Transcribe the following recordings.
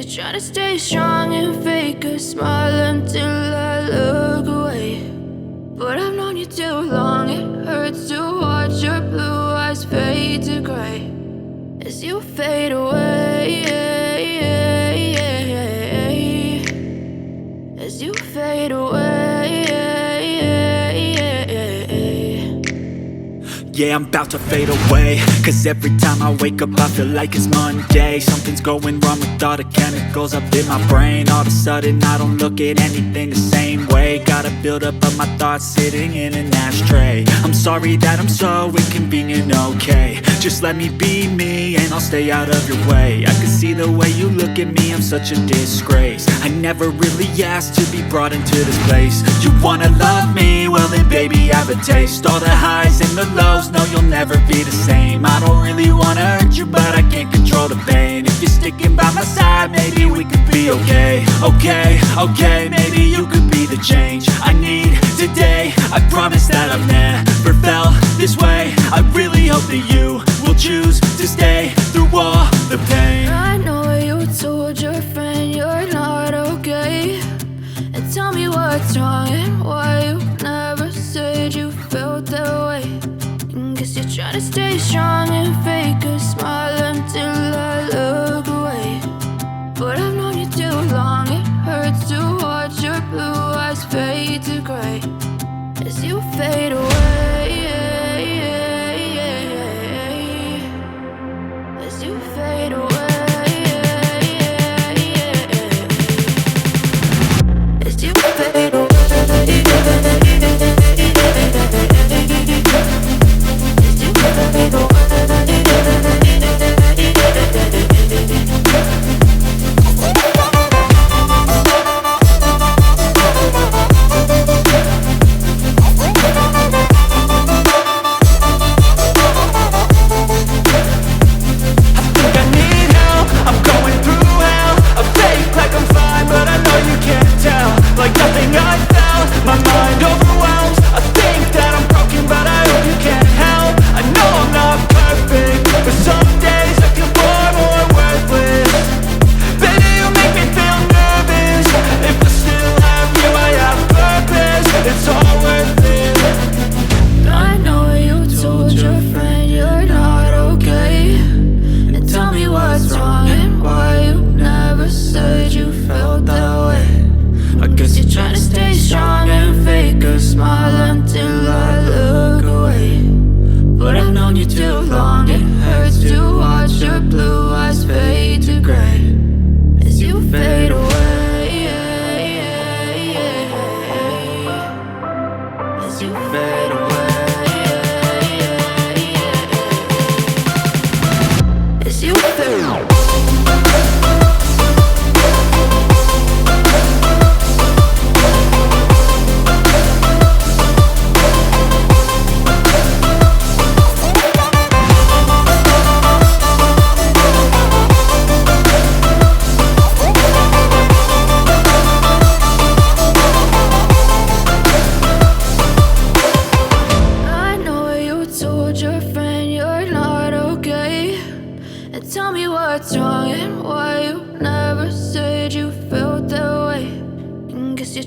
you're trying to stay strong and fake a smile until I look away. But I've known you too long, it hurts to watch your blue eyes fade to gray as you fade away, as you fade away. Yeah, I'm about to fade away, cause every time I wake up I feel like it's Monday. Something's going wrong with all the chemicals up in my brain. All of a sudden I don't look at anything the same way. Got a buildup of my thoughts sitting in an ashtray. I'm sorry that I'm so inconvenient, okay. Just let me be me and I'll stay out of your way. I can see the way you look at me, I'm such a disgrace. I never really asked to be brought into this place. You wanna love me? Well then baby have a taste. All the highs and the lows, no you'll never be the same. I don't really wanna hurt you but I can't control the pain. If you're sticking by my side maybe we could be okay. Okay, maybe you could be the change I need today. I promise that I've never felt this way. I really hope that you will choose to stay through all the pain. I know you told your friend you're not okay, and tell me what's wrong and why you never said you felt that way. Guess you're trying to stay strong and fake a smile until I look away. But I've known you too long, it hurts to watch your blue eyes fade to gray as you fade away, as you fade away, as you fade away.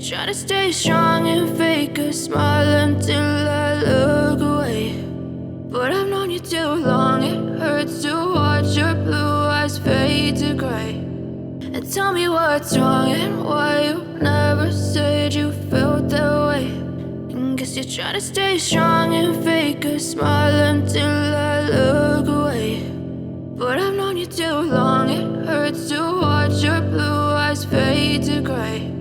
Try to stay strong and fake a smile until I look away. But I've known you too long, it hurts to watch your blue eyes fade to gray. And tell me what's wrong and why you never said you felt that way. Guess you're trying to stay strong and fake a smile until I look away. But I've known you too long, it hurts to watch your blue eyes fade to gray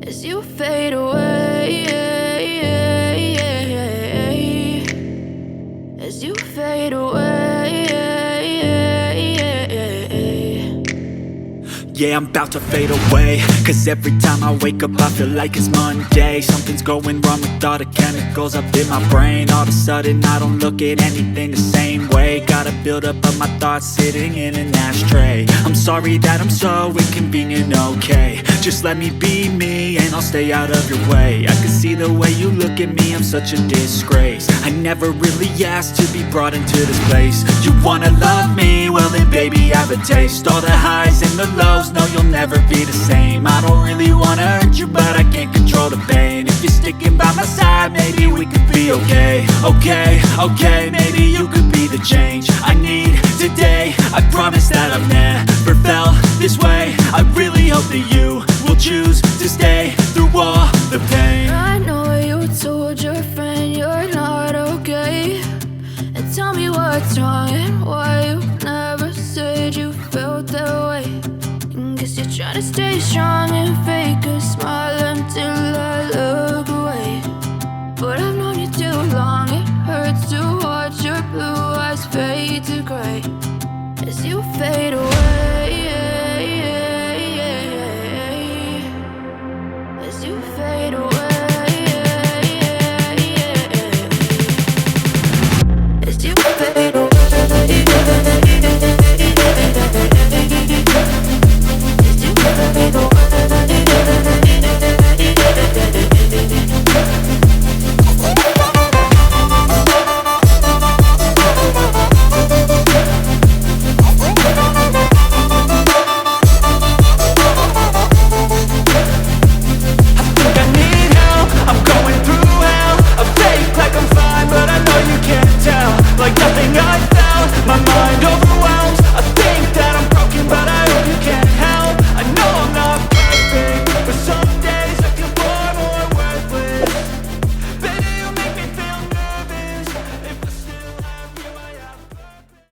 as you fade away, as you fade away. Yeah, I'm about to fade away, cause every time I wake up I feel like it's Monday. Something's going wrong with all the chemicals up in my brain. All of a sudden I don't look at anything the same way. Got a buildup of my thoughts sitting in an ashtray. I'm sorry that I'm so inconvenient, okay. Just let me be me and I'll stay out of your way. I can see the way you look at me, I'm such a disgrace. I never really asked to be brought into this place. You wanna love me? Well then baby maybe have a taste. All the highs and the lows, no, you'll never be the same. I don't really wanna hurt you, but I can't control the pain. If you're sticking by my side, maybe we could be okay. Okay, maybe you could be the change I need today. I promise that I've never felt this way. I really hope that you will choose to stay through all the pain. I know you told your friend you're not okay, and tell me what's wrong and why you never said you felt that way. And guess you're trying to stay strong and fake a smile until I look away. But I've known you too long, it hurts to watch your blue eyes fade to gray as you fade away.